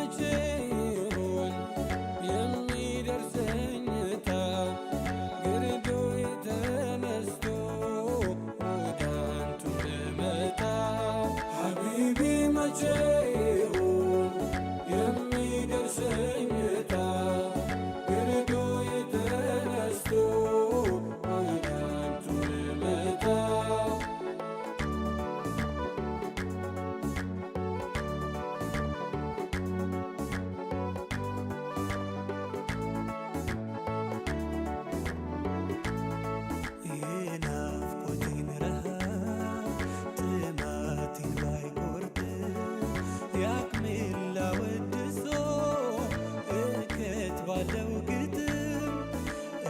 መቼ ይሆን የሚደርሰኝ እጣ ግርዶ ተነስቶ ወደ አንቱ ልመጣ ሐቢቢ መቼ ይሆን የሚደርሰኝ እጣ ግርዶ ተነስቶ ወደ አንቱ ልመጣ ባለው ግጥም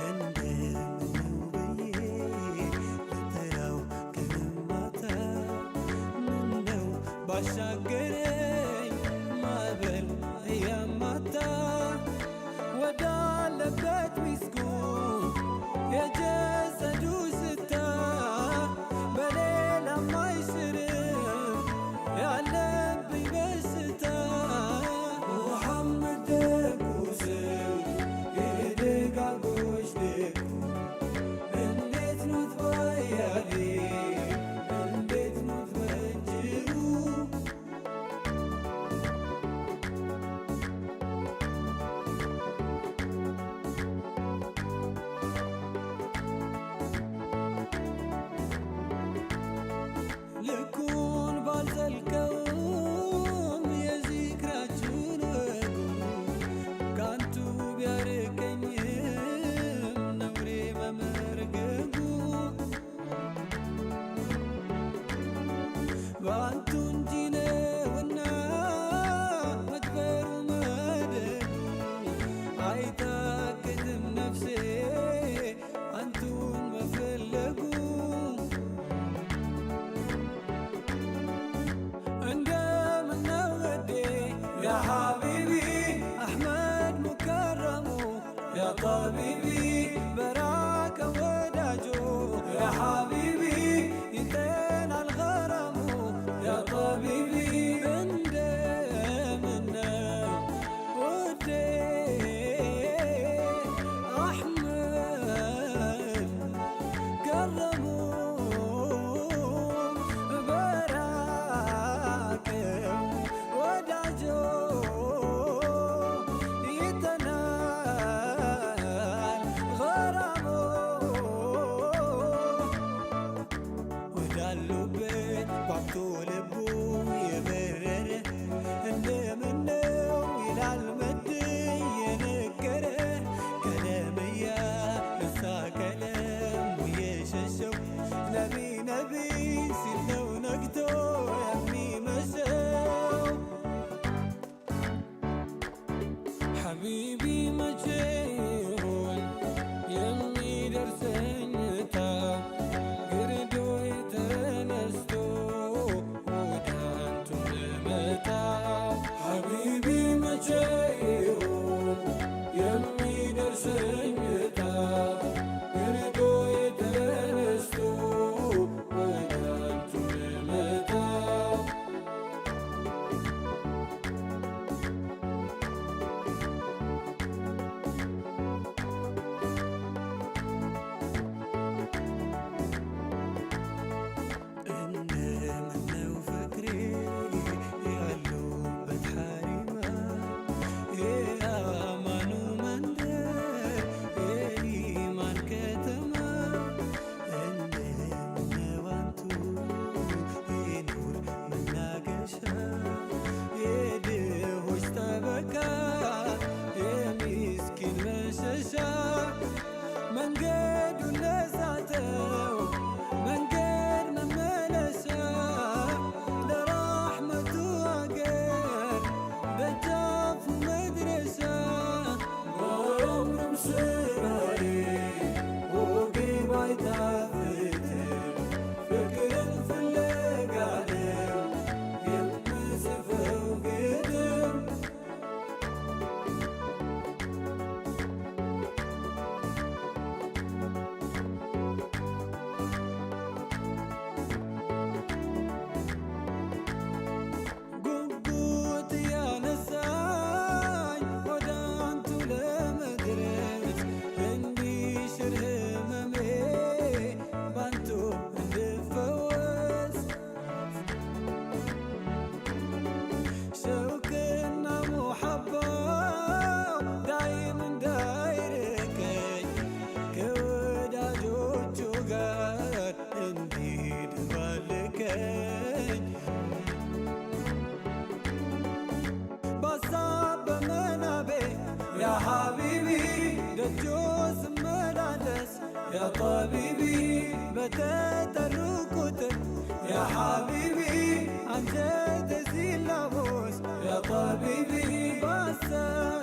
እንደምነው ብዬ ልጠራው ቀንም ማታ ምነው ባሻገረኝ ማዕበል እያማታ ወዳለበት ሚስኩን የጀሰዱ ስታ በሌላም አይሽርም ያለብኝ በሽታ ሙሐመድ የደጋጎች ልኩ እንዴት ኖት ባያሌ እንዴት ኖት በእጅሩ ልኩን ባልዘልቀውም የዚክራችሁን ወጉ ካንቱ ቢያርቀኝም ነውሬ መመርገጉ በአንቱ እንጂ ነውና መክበሩ መደዱ አይታክትም ነፍሴ አንቱን መፈለጉ እንደምነው ወዴ ያ ሐቢቢ አሕመድ ሙከረሙ ያ ጠቢቢ በራከ ወዳጆ ያ ሐቢቢ ይጤናል ገረሙ ያ ጠቢቢ እንደምነው ወዴ አሕመድ ከረሙ በራከው ወዳጆ ወዳሉበት ጓጉቶ ልቡ የበረረ እንደምነው ይላል መድ የነገረ ቀለምያ እሳ ቀለሙ የሸሸው ነቢ ነቢ ሲል ነው ነግቶ የሚመሸው ሐቢቢ መቼ ይሆን የሚደርሰኝ እጣ ግርዶ ተነስቶ ወደ አንቱ ልመጣ ሐቢቢ መቼ ይሆን የሚደርሰኝ እጣ ግርዶ ተነስቶ ወደ አንቱ ልመጣ እንደምነው ፍቅሬ ያለሁበት ሐሪማ የአማኑ መንደር ደጆ ስመላለስ ያ ጠቢቢ በተጠሩ ቁጥር ያ ሐቢቢ አንጀቴ ሲላወስ ያ ጠቢቢ ባሰብ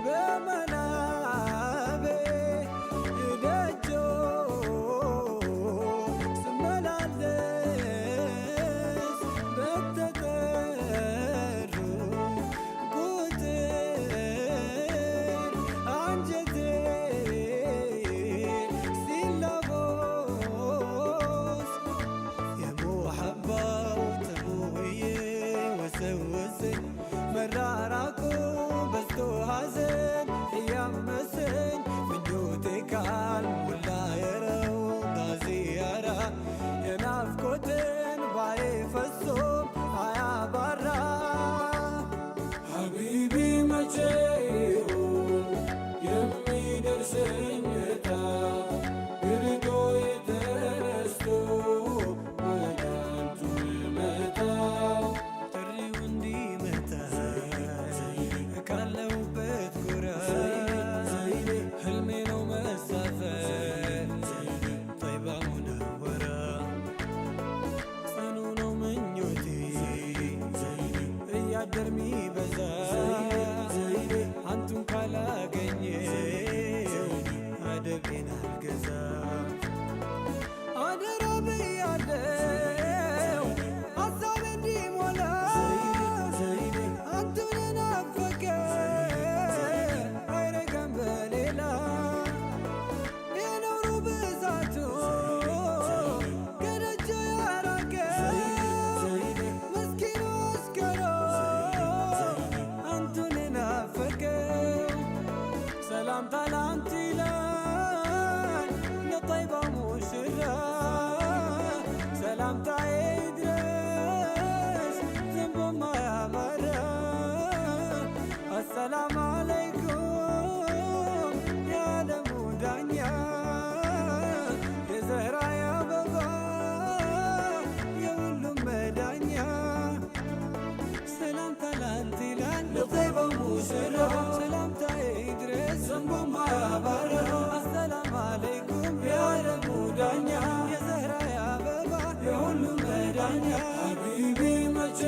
በመናቤ ደጆ ስመላለስ በተጠሩ ቁጥር አንጀቴ ሲላወስ የሙሐባው ጥሙዬ ወሰወሰኝ መራራቁ በዝቶ ሐዘን እያመሰኝ ምኞቴ ካልሞላ የረው ጋዚያራ የናፍቆትን ባዬ ፈሶም አያባራ ሐቢቢ መቼ ይሁን የሚደርሰኝ ዕጣ ግርዶ የተነስቶ ወደ አንቱ ልመጣ ጥሪው እንዲመታ ካለሁበት ጎራ ህልሜ ነው መሳፈር ጠይባ ሙነወራ ጽኑ ነው ምኞቴ እያደር ሚበዛ አንቱን ካላገኘ አደቤን አልገዛ አደራ ብያለው ሀሳቤ እንዲሞላ አንቱን ናፈቀ አይረጋም በሌላ የኖሩ ብዛቱ ከደጆ ያራቀ ምስኪኑ አስከሮ አንቱን ናፈቀ ሰላምታ ላንቺ ይላል ለጠይባ ሙሽራ ሰላምታዬ ይድረስ ዘንቦ ማያበራ አሰላም አለይኩም የዓለሙ ዳኛ የዘህራ አበባ የሁሉም መዳኛ ሰላምታ ላንቺ ይላል ለጠይባ ሙሽራ ሰላምታዬ ይድረስ ዘንቦ ማያበራ አሰላም አለይኩም የዓለሙ ዳኛ የዘህራ አበባ የሁሉም መዳኛ ሐቢቢ መቼ